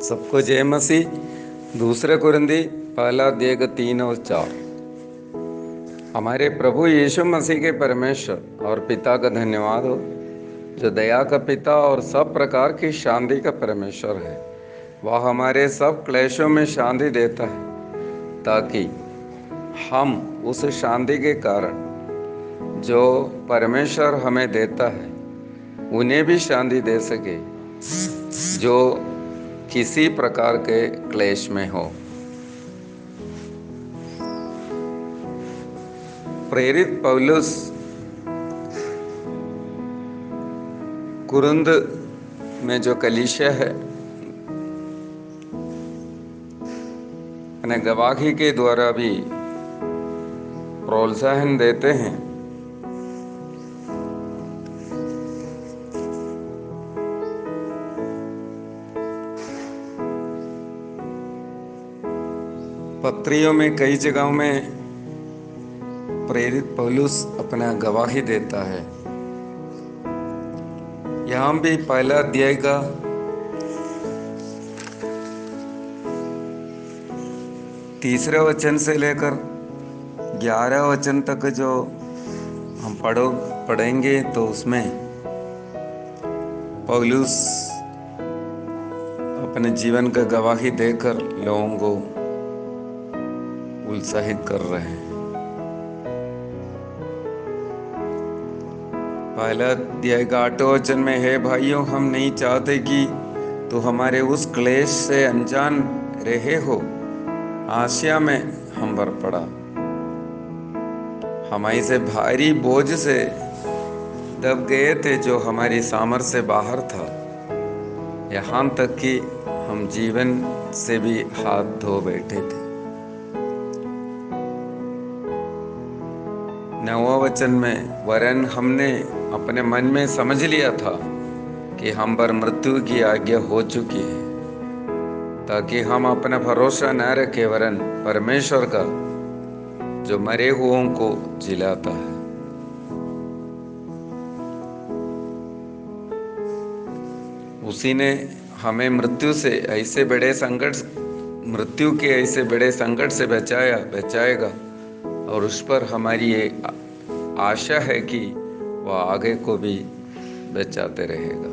सबको जय मसीह। दूसरे कुरिन्दी पहला अध्याय का 3 और 4। हमारे प्रभु यीशु मसीह के परमेश्वर और पिता का धन्यवाद हो, जो दया का पिता और सब प्रकार की शांति का परमेश्वर है। वह हमारे सब क्लेशों में शांति देता है, ताकि हम उस शांति के कारण जो परमेश्वर हमें देता है उन्हें भी शांति दे सके, जो किसी प्रकार के क्लेश में हो। प्रेरित पौलुस कुरिन्द में जो कलीसिया है अपने गवाही के द्वारा भी प्रोत्साहन देते हैं। पत्रियों में कई जगहों में प्रेरित पौलुस अपना गवाही देता है। यहाँ भी पहला अध्याय का 3 वचन से लेकर 11 वचन तक जो हम पढ़ेंगे तो उसमें पौलुस अपने जीवन का गवाही देकर लोगों को उत्साहित कर रहे हैं। पहला अध्याय का 8 वचन में है, भाइयों, हम नहीं चाहते कि तो हमारे उस क्लेश से अनजान रहे हो। आसिया में हम पर पड़ा, हम ऐसे भारी बोझ से दब गए थे जो हमारी सामर्थ्य से बाहर था, यहाँ तक कि हम जीवन से भी हाथ धो बैठे थे। 9वां वचन में, वरन हमने अपने मन में समझ लिया था कि हम पर मृत्यु की आज्ञा हो चुकी है, ताकि हम अपना भरोसा न रखें वरन परमेश्वर का, जो मरे हुओं को जिलाता है। उसी ने हमें मृत्यु के ऐसे बड़े संकट से बचाएगा, और उस पर हमारी ये आशा है कि वह आगे को भी बचाते रहेगा।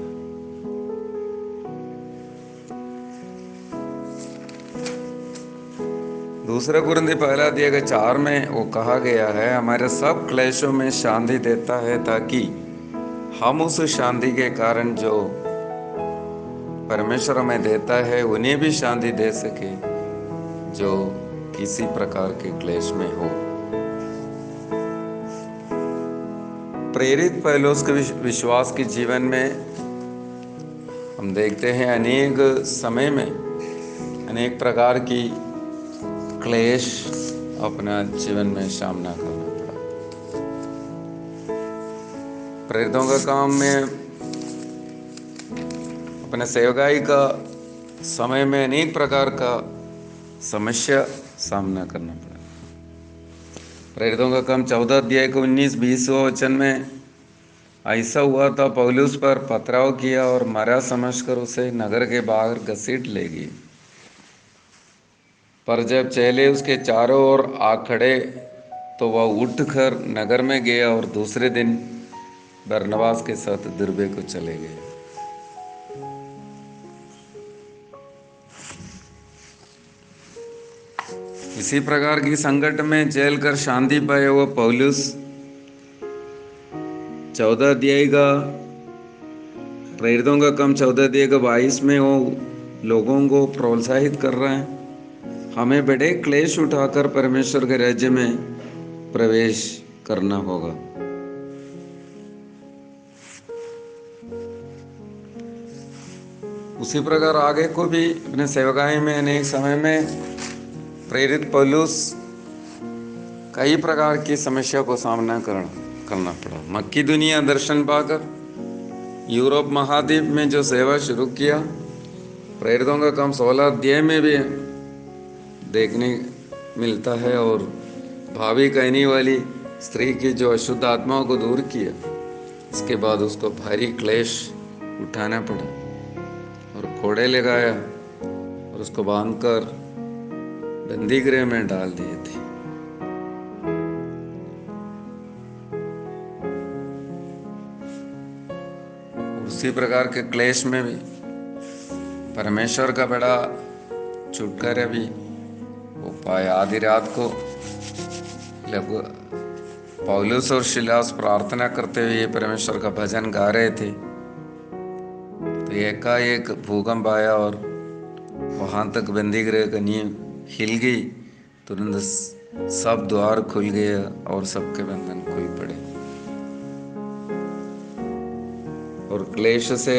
दूसरा कुरिन्दी पहला अध्याय के 4 में वो कहा गया है, हमारे सब क्लेशों में शांति देता है, ताकि हम उस शांति के कारण जो परमेश्वर हमें देता है उन्हें भी शांति दे सके, जो किसी प्रकार के क्लेश में हो। प्रेरित पौलुस के विश्वास के जीवन में हम देखते हैं अनेक समय में अनेक प्रकार की क्लेश अपना जीवन में सामना करना पड़ा। प्रेरितों का काम में अपने सेवकाई का समय में अनेक प्रकार का समस्या सामना करना पड़ा। प्रेरितों का काम 14 अध्याय के 19-20 वचन में ऐसा हुआ था, पौलुस पर पथराव किया और मरा समझकर उसे नगर के बाहर घसीट ले गई। पर जब चेले उसके चारों ओर आ खड़े तो वह उठकर नगर में गया और दूसरे दिन बरनबास के साथ दिरबे को चले गए। इसी प्रकार की संकट में जेल कर शांति पाए वो पौलुस 14 अध्याय का प्रेरितों का काम 14 अध्याय का 22 में वो लोगों को प्रोत्साहित कर रहे हैं, हमें बड़े क्लेश उठाकर परमेश्वर के राज्य में प्रवेश करना होगा। उसी प्रकार आगे को भी अपने सेवकाई में अनेक समय में प्रेरित पौलुस कई प्रकार की समस्या को सामना करना पड़ा। मक्की दुनिया दर्शन पाकर यूरोप महाद्वीप में जो सेवा शुरू किया, प्रेरितों का काम 16 अध्याय में भी देखने मिलता है, और भावी कहने वाली स्त्री की जो अशुद्ध आत्माओं को दूर किया, इसके बाद उसको भारी क्लेश उठाना पड़ा और कोड़े लगाया उसको बांधकर बंदी गृह में डाल दिए थे। उसी प्रकार के क्लेश में भी परमेश्वर का बड़ा छुटकारा भी वो पाया। आधी रात को लगभग पौलुस और सिलास प्रार्थना करते हुए परमेश्वर का भजन गा रहे थे, तो एकाएक भूकंप आया और वहां तक बंदी गृह का नींव हिल गई। तुरंत सब द्वार खुल गए और सबके बंधन खुल पड़े। और क्लेश से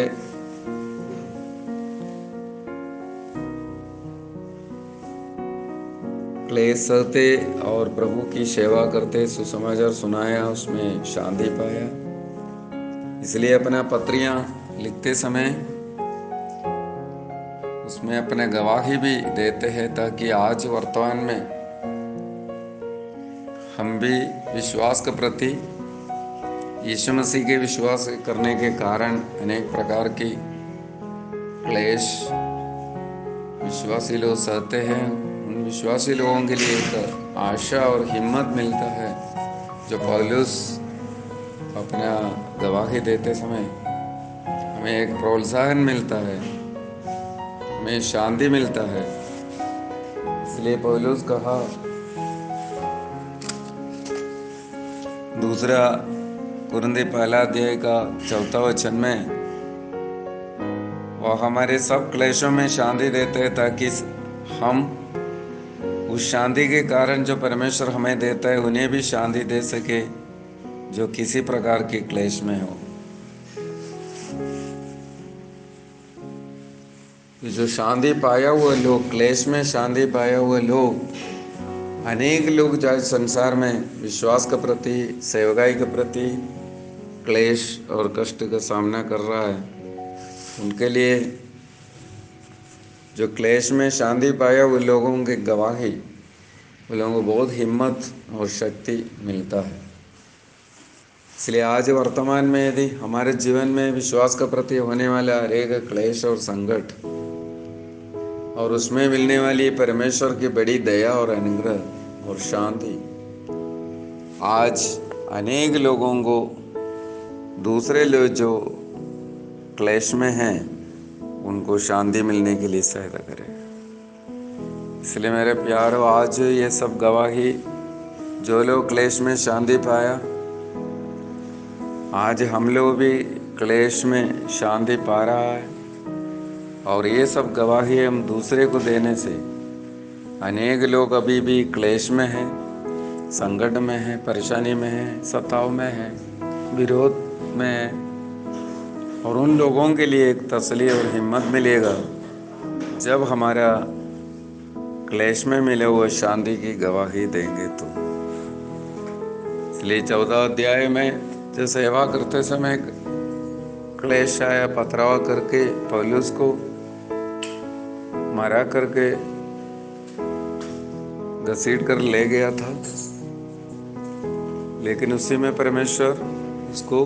क्लेश सहते और प्रभु की सेवा करते, सुसमाचार सुनाया, उसमें शांति पाया। इसलिए अपना पत्रियां लिखते समय उसमें अपने गवाही भी देते हैं, ताकि आज वर्तमान में हम भी विश्वास के प्रति यीशु मसीह के विश्वास करने के कारण अनेक प्रकार की क्लेश विश्वासी लोग सहते हैं। उन विश्वासी लोगों के लिए एक आशा और हिम्मत मिलता है, जो पौलुस अपना गवाही देते समय हमें एक प्रोत्साहन मिलता है, हमें शांति मिलता है। इसलिए पौलुस कहा दूसरा कुरिन्थी पहला अध्याय का 4 वचन में, वह हमारे सब क्लेशों में शांति देते हैं, ताकि हम उस शांति के कारण जो परमेश्वर हमें देता है उन्हें भी शांति दे सके, जो किसी प्रकार के क्लेश में हो। जो शांति पाया हुआ लोग, क्लेश में शांति पाया हुआ लोग, अनेक लोग जो संसार में विश्वास के प्रति, सेवकाई के प्रति क्लेश और कष्ट का सामना कर रहा है, उनके लिए जो क्लेश में शांति पाया हुए लोगों की गवाही, उन लोगों को बहुत हिम्मत और शक्ति मिलता है। इसलिए आज वर्तमान में यदि हमारे जीवन में विश्वास के प्रति होने वाला हरेक क्लेश और संकट और उसमें मिलने वाली परमेश्वर की बड़ी दया और अनुग्रह और शांति, आज अनेक लोगों को, दूसरे लोग जो क्लेश में हैं, उनको शांति मिलने के लिए सहायता करे। इसलिए मेरे प्यारो, आज ये सब गवाही, जो लोग क्लेश में शांति पाया, आज हम लोग भी क्लेश में शांति पा रहा है। और ये सब गवाही हम दूसरे को देने से, अनेक लोग अभी भी क्लेश में हैं, संकट में हैं, परेशानी में हैं, सताव में हैं, विरोध में हैं, और उन लोगों के लिए एक तसल्ली और हिम्मत मिलेगा जब हमारा क्लेश में मिले हुए शांति की गवाही देंगे तो। इसलिए 14 अध्याय में जो सेवा करते समय क्लेश आया, पथराव करके पौलुस को मारा करके घसीट कर ले गया था, लेकिन उसी में परमेश्वर उसको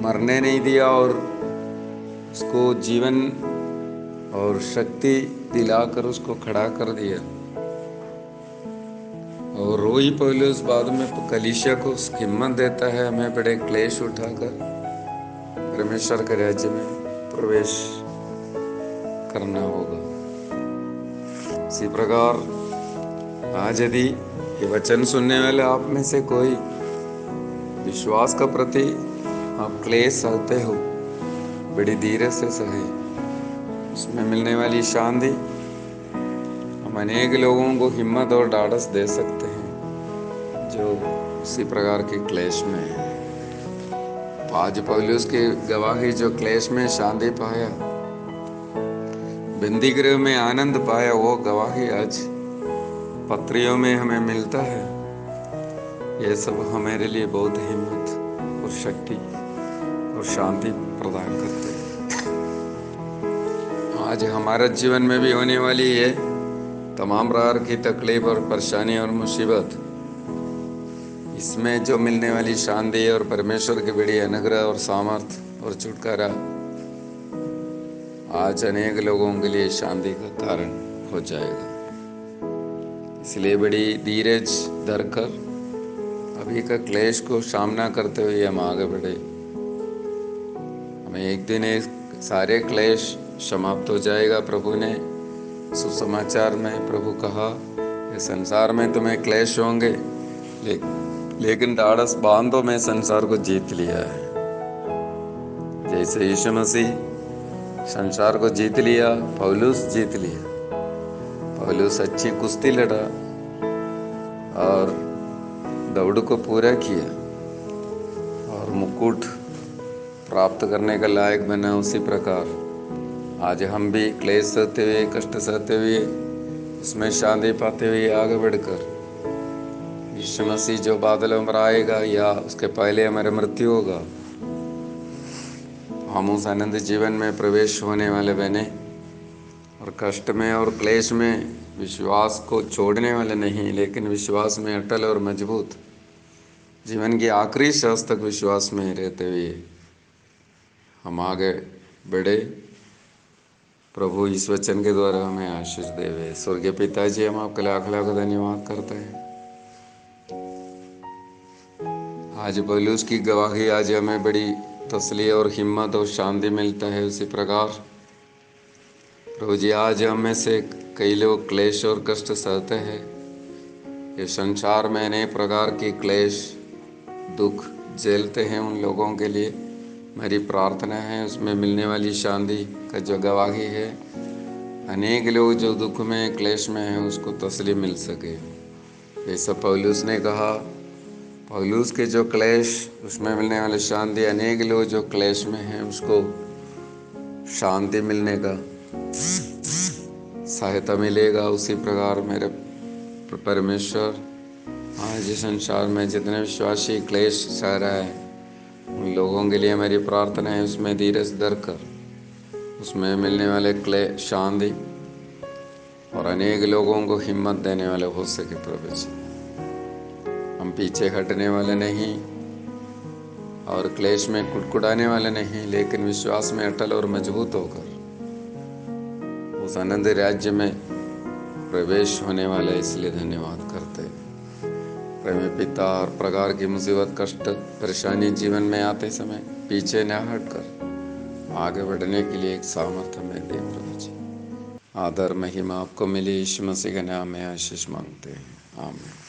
मरने नहीं दिया और उसको जीवन और शक्ति दिलाकर उसको खड़ा कर दिया। और रोई पौलुस बाद में कलीसिया को हिम्मत देता है, हमें बड़े क्लेश उठाकर परमेश्वर के राज्य में प्रवेश करना होगा। इसी प्रकार आज यदि ये वचन सुनने वाले आप में से कोई विश्वास का प्रति आप क्लेश सहते हो, बड़ी धीरज से सहे, उसमें मिलने वाली शांति हम अनेक लोगों को हिम्मत और ढाढ़स दे सकते हैं जो उसी प्रकार के क्लेश में है। आज पौलुस की गवाही, जो क्लेश में शांति पाया, बंदी गृह में आनंद पाया, वो गवाही आज पत्रियों में हमें मिलता है। ये सब हमारे लिए बहुत हिम्मत और शक्ति और शांति प्रदान करते हैं। आज हमारे जीवन में भी होने वाली ये तमाम प्रकार की तकलीफ और परेशानी और मुसीबत, इसमें जो मिलने वाली शांति और परमेश्वर की बड़ी अनुग्रह और सामर्थ और छुटकारा, आज अनेक लोगों के लिए शांति का कारण हो जाएगा। इसलिए बड़ी धीरज धरकर अभी का क्लेश को सामना करते हुए हम आगे बढ़े। हमें एक दिन एक सारे क्लेश समाप्त हो जाएगा। प्रभु ने सुसमाचार में प्रभु कहा, ये संसार में तुम्हें क्लेश होंगे, लेकिन ढाढ़स बांधो, मैं संसार को जीत लिया है। जैसे यीशु मसीह संसार को जीत लिया, पौलुस जीत लिया। पौलुस अच्छी कुश्ती लड़ा और दौड़ को पूरा किया और मुकुट प्राप्त करने का लायक बना। उसी प्रकार आज हम भी क्लेश सहते हुए, कष्ट सहते हुए, उसमें शांति पाते हुए आगे बढ़कर यीशु मसीह जो बादलों में आएगा या उसके पहले हमारी मृत्यु होगा, हम उस आनंद जीवन में प्रवेश होने वाले बने और कष्ट में और क्लेश में विश्वास को छोड़ने वाले नहीं, लेकिन विश्वास में अटल और मजबूत जीवन की आखिरी सांस तक विश्वास में रहते हुए हम आगे बढ़े। प्रभु इस वचन के द्वारा हमें आशीष देवे। स्वर्गीय पिताजी, हम आपके लाख लाख धन्यवाद करते हैं। आज पौलुस की गवाही आज हमें बड़ी तसल्ली और हिम्मत और शांति मिलता है। उसी प्रकार प्रभु जी, आज हम में से कई लोग क्लेश और कष्ट सहते हैं। ये संसार में अनेक प्रकार की क्लेश दुख झेलते हैं। उन लोगों के लिए मेरी प्रार्थना है, उसमें मिलने वाली शांति का जो गवाही है, अनेक लोग जो दुख में क्लेश में हैं उसको तसल्ली मिल सके। जैसा पौलुस ने कहा, पौलुस के जो क्लेश उसमें मिलने वाली शांति, अनेक लोग जो क्लेश में हैं उसको शांति मिलने का सहायता मिलेगा। उसी प्रकार मेरे परमेश्वर, आज इस संसार में जितने विश्वासी क्लेश सह रहा है उन लोगों के लिए मेरी प्रार्थना है, उसमें धीरज धरकर उसमें मिलने वाले क्लेश शांति और अनेक लोगों को हिम्मत देने वाले हो सके। प्रभु जी, हम पीछे हटने वाले नहीं और क्लेश में कुड़कुड़ाने वाले नहीं, लेकिन विश्वास में अटल और मजबूत होकर उस आनंद राज्य में प्रवेश होने वाले, इसलिए धन्यवाद करते हैं। प्रेमी पिता, और प्रकार की मुसीबत कष्ट परेशानी जीवन में आते समय पीछे न हटकर आगे बढ़ने के लिए एक सामर्थ्य में दे। प्रभु जी, आदर महिमा आपको मिले। यीशु मसीह के नाम में आशीष मांगते हैं, आमीन।